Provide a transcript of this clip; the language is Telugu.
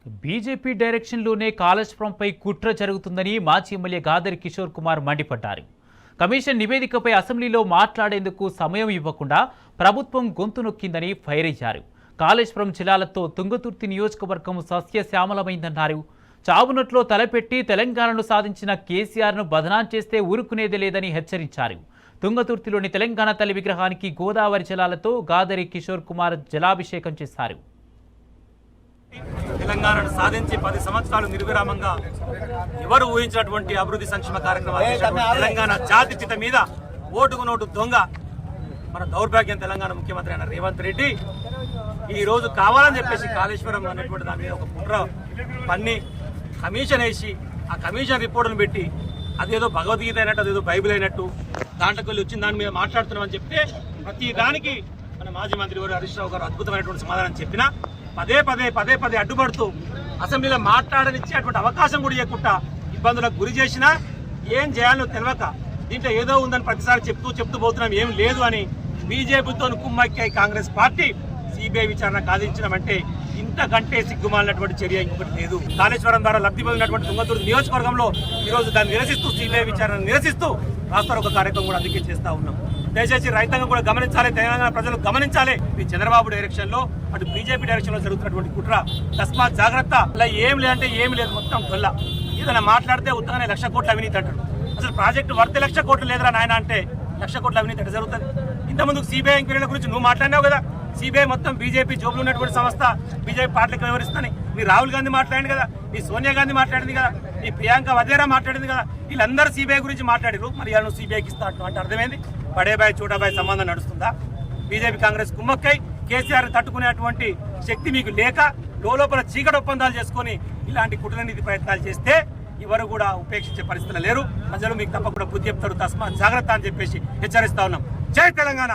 బీజేపీ డైరెక్షన్లోనే కాళేశ్వరంపై కుట్ర జరుగుతుందని మాజీ ఎమ్మెల్యే గాదరి కిషోర్ కుమార్ మండిపడ్డారు. కమిషన్ నివేదికపై అసెంబ్లీలో మాట్లాడేందుకు సమయం ఇవ్వకుండా ప్రభుత్వం గొంతు నొక్కిందని ఫైర్ అయ్యారు. కాళేశ్వరం జిల్లాలతో తుంగతుర్తి నియోజకవర్గం సస్యశ్యామలమైందన్నారు. చావునట్లో తలపెట్టి తెలంగాణను సాధించిన కేసీఆర్ను బదనాం చేస్తే ఊరుకునేది లేదని హెచ్చరించారు. తుంగతుర్తిలోని తెలంగాణ తల్లి విగ్రహానికి గోదావరి జలాలతో గాదరి కిషోర్ కుమార్ జలాభిషేకం చేశారు. తెలంగాణను సాధించి 10 సంవత్సరాలు నిర్విరామంగా ఎవరు ఊహించినటువంటి అభివృద్ధి సంక్షేమ కార్యక్రమాలు తెలంగాణ జాతి చిత మీద ఓటుకు నోటు దొంగ మన దౌర్భాగ్యం తెలంగాణ ముఖ్యమంత్రి అయిన రేవంత్ రెడ్డి ఈ రోజు కావాలని చెప్పేసి కాళేశ్వరం అనేటువంటి దాని మీద ఒక కుట్ర పన్ని కమిషన్ వేసి ఆ కమిషన్ రిపోర్టును పెట్టి అదేదో భగవద్గీత అయినట్టు అదేదో బైబిల్ అయినట్టు దాంట్లోకి వెళ్ళి వచ్చిన దాని మీద మాట్లాడుతున్నామని చెప్తే ప్రతి దానికి మన మాజీ మంత్రి గారు హరీష్ రావు గారు అద్భుతమైనటువంటి సమాధానం చెప్పినా పదే పదే అడ్డుపడుతూ అసెంబ్లీలో మాట్లాడనిచ్చేటువంటి అవకాశం కూడా ఇవ్వకుండా ఇబ్బందులకు గురి చేసినా ఏం చేయాలో తెలియక దీంట్లో ఏదో ఉందని ప్రతిసారి చెప్తూ పోతున్నాం, ఏం లేదు అని బీజేపీతో కుమ్మక్కాయి కాంగ్రెస్ పార్టీ సిబిఐ విచారణ సాధించడమంటే ఇంతకంటే సిగ్గుమాలినటువంటి చర్య ఇంకొకటి లేదు. కాళేశ్వరం ద్వారా లబ్ధి పొందినటువంటి తుంగతుర్తి నియోజకవర్గంలో ఈ రోజు దాన్ని నిరసిస్తూ సిబిఐ విచారణ నిరసిస్తూ రాష్ట్ర కార్యక్రమం కూడా అందుకే చేస్తా ఉన్నాం. దయచేసి రైతాంగం కూడా గమనించాలి, తెలంగాణ ప్రజలు గమనించాలి. ఈ చంద్రబాబు డైరెక్షన్ లో అటు బీజేపీ డైరెక్షన్ లో జరుగుతున్నటువంటి కుట్ర తస్మాత్ జాగ్రత్త. అలా ఏం లేదంటే ఏం లేదు, మొత్తం గొల్ల. ఏదైనా మాట్లాడితే ఉత్తగానే 1,00,000 కోట్ల అవినీతి అంటాడు. అసలు ప్రాజెక్టు వర్త్ 1,00,000 కోట్లు లేదురా నాయన అంటే 1,00,000 కోట్ల అవినీతి అంటే జరుగుతుంది. ఇంతకుముందు సిబిఐ ఎంక్వైరీల గురించి నువ్వు మాట్లాడినావు కదా. సిబిఐ మొత్తం బీజేపీ జోబులు ఉన్నటువంటి సంస్థ, బీజేపీ పార్టీలకు వివరిస్తాను. నీ రాహుల్ గాంధీ మాట్లాడింది కదా, నీ సోనియా గాంధీ మాట్లాడింది కదా, నీ ప్రియాంక వధేరా మాట్లాడింది కదా. వీళ్ళందరూ సిబిఐ గురించి మాట్లాడారు. మరి వాళ్ళు సిబిఐకి ఇస్తా అంటే అర్థమైంది. బడేబాయ్ చోటాబాయ్ సంబంధం నడుస్తుందా? బీజేపీ కాంగ్రెస్ కుమ్మక్కై కేసీఆర్ తట్టుకునేటువంటి శక్తి మీకు లేక లోపల చీకటి ఒప్పందాలు చేసుకుని ఇలాంటి కుట్రనీతి ప్రయత్నాలు చేస్తే ఎవరు కూడా ఉపేక్షించే పరిస్థితులు లేరు. ప్రజలు మీకు తప్పకుండా బుద్ధి చెప్తారు. తస్మాత్ జాగ్రత్త అని చెప్పేసి హెచ్చరిస్తా ఉన్నాం. జై తెలంగాణ.